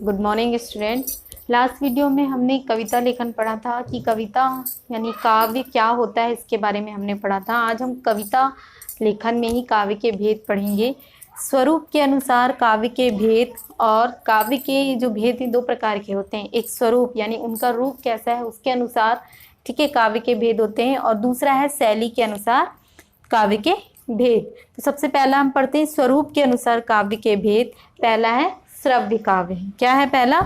Good morning student. Last video में हमने कविता लेखन पढ़ा था कि कविता यानी काव्य क्या होता है, इसके बारे में हमने पढ़ा था। आज हम कविता लेखन में ही काव्य के भेद पढ़ेंगे। स्वरूप के अनुसार काव्य के भेद, और काव्य के जो भेद हैं दो प्रकार के होते हैं। एक स्वरूप यानी उनका रूप कैसा है उसके अनुसार, ठीक है, काव्य के भेद होते हैं, और दूसरा है शैली के अनुसार काव्य के भेद। तो सबसे पहला हम पढ़ते हैं स्वरूप के अनुसार काव्य के भेद। पहला है श्रव्य काव्य। क्या है पहला?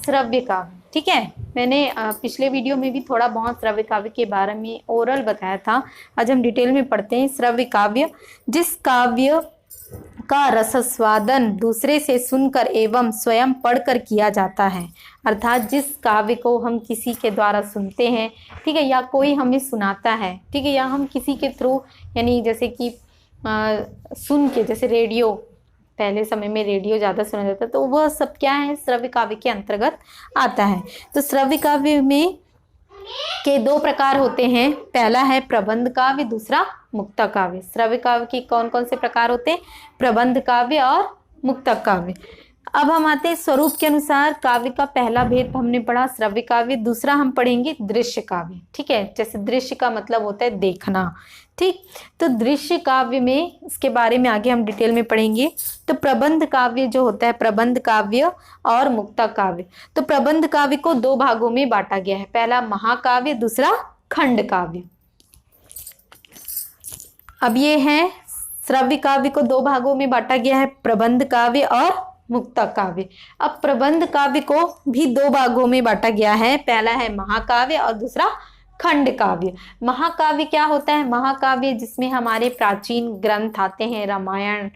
श्रव्य काव्य। ठीक है, मैंने पिछले वीडियो में भी थोड़ा बहुत श्रव्य काव्य के बारे में ओरल बताया था। आज हम डिटेल में पढ़ते हैं श्रव्य काव्य। जिस काव्य का रसस्वादन दूसरे से सुनकर एवं स्वयं पढ़कर किया जाता है, अर्थात जिस काव्य को हम किसी के द्वारा सुनते हैं, ठीक है, या कोई हमें सुनाता है, ठीक है, या हम किसी के थ्रू यानी जैसे कि सुन के, जैसे रेडियो, पहले समय में रेडियो ज़्यादा सुना जाता, तो वह सब क्या है, श्रव्य काव्य के अंतर्गत आता है। तो श्रव्य काव्य में के दो प्रकार होते हैं। पहला है प्रबंध काव्य, दूसरा मुक्तक काव्य। श्रव्य काव्य के कौन कौन से प्रकार होते हैं? प्रबंध काव्य और मुक्तक काव्य। अब हम आते हैं स्वरूप के अनुसार काव्य का। पहला भेद हमने पढ़ा श्रव्य काव्य। दूसरा हम पढ़ेंगे दृश्य काव्य। ठीक है, जैसे दृश्य का मतलब होता है देखना। ठीक, तो दृश्य काव्य में इसके बारे में आगे हम डिटेल में पढ़ेंगे। तो प्रबंध काव्य जो होता है, प्रबंध काव्य और मुक्तक काव्य। तो प्रबंध काव्य को दो भागों में बांटा गया है। पहला महाकाव्य, दूसरा खंड काव्य। अब ये है श्रव्य काव्य को दो भागों में बांटा गया है, प्रबंध काव्य और मुक्तक काव्य। अब प्रबंध काव्य को भी दो भागों में बांटा गया है। पहला है महाकाव्य और दूसरा खंड काव्य। महाकाव्य क्या होता है? महाकाव्य जिसमें हमारे प्राचीन ग्रंथ आते हैं, रामायण,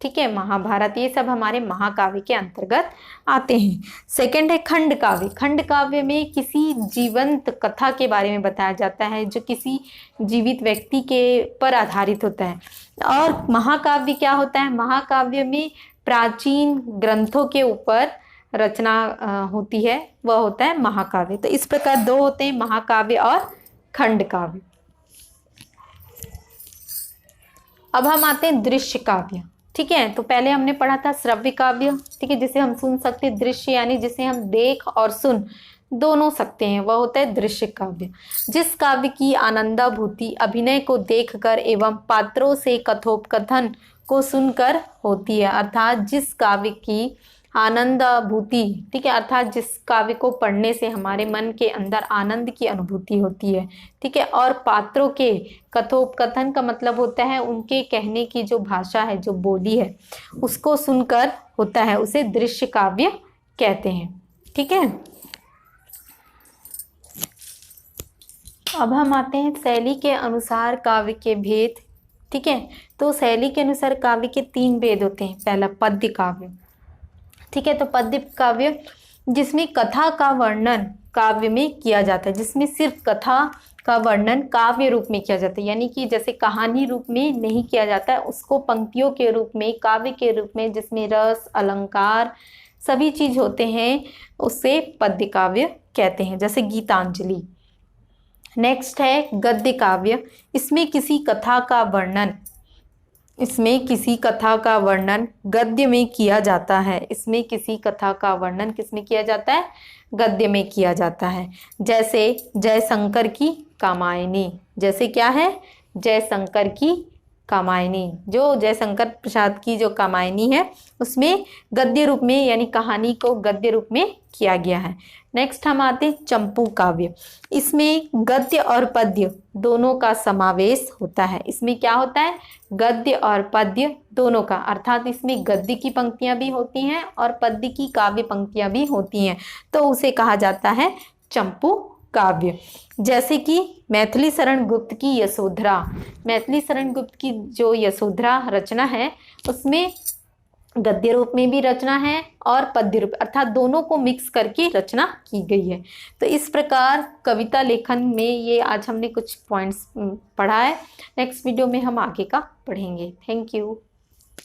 ठीक है, महाभारत, ये सब हमारे महाकाव्य के अंतर्गत आते हैं। सेकंड है खंड काव्य। खंड काव्य में किसी जीवंत कथा के बारे में बताया जाता है, जो किसी जीवित व्यक्ति के पर आधारित होता है। और महाकाव्य क्या होता है? महाकाव्य में प्राचीन ग्रंथों के ऊपर रचना होती है, वह होता है महाकाव्य। तो इस प्रकार दो होते हैं, महाकाव्य और खंड काव्य। अब हम आते हैं दृश्य काव्य। ठीक है, तो पहले हमने पढ़ा था श्रव्य काव्य, ठीक है, जिसे हम सुन सकते हैं। दृश्य यानी जिसे हम देख और सुन दोनों सकते हैं, वह होता है दृश्य काव्य। जिस काव्य की आनंदाभूति अभिनय को देखकर एवं पात्रों से कथोपकथन को सुनकर होती है, अर्थात जिस काव्य की आनंदाभूति, ठीक है, अर्थात जिस काव्य को पढ़ने से हमारे मन के अंदर आनंद की अनुभूति होती है, ठीक है, और पात्रों के कथोपकथन का मतलब होता है उनके कहने की जो भाषा है, जो बोली है, उसको सुनकर होता है, उसे दृश्य काव्य कहते हैं। ठीक है, अब हम आते हैं शैली के अनुसार काव्य के भेद। ठीक है, तो शैली के अनुसार काव्य के तीन भेद होते हैं। पहला पद्य काव्य। ठीक है, तो पद्य काव्य जिसमें कथा का वर्णन काव्य में किया जाता है, जिसमें सिर्फ कथा का वर्णन काव्य रूप में किया जाता है, यानी कि जैसे कहानी रूप में नहीं किया जाता है, उसको पंक्तियों के रूप में, काव्य के रूप में, जिसमें रस, अलंकार सभी चीज होते हैं, उसे पद्य काव्य कहते हैं। जैसे गीतांजलि। नेक्स्ट है गद्य काव्य। इसमें किसी कथा का वर्णन गद्य में किया जाता है। इसमें किसी कथा का वर्णन किसमें किया जाता है? गद्य में किया जाता है। जैसे जयशंकर की कामायनी। जैसे क्या है? जयशंकर की कामायनी। जो जयशंकर प्रसाद की जो कामायनी है, उसमें गद्य रूप में यानी कहानी को गद्य रूप में किया गया है। नेक्स्ट हम आते हैं चंपू काव्य। इसमें गद्य और पद्य दोनों का समावेश होता है। इसमें क्या होता है? गद्य और पद्य दोनों का, अर्थात इसमें गद्य की पंक्तियां भी होती हैं और पद्य की काव्य पंक्तियां भी होती हैं, तो उसे कहा जाता है चंपू काव्य। जैसे कि मैथिली शरण गुप्त की यशोधरा। मैथिली शरण गुप्त की जो यशोधरा रचना है, उसमें गद्य रूप में भी रचना है और पद्य रूप, अर्थात दोनों को मिक्स करके रचना की गई है। तो इस प्रकार कविता लेखन में ये आज हमने कुछ पॉइंट्स पढ़ा है। नेक्स्ट वीडियो में हम आगे का पढ़ेंगे। Thank you.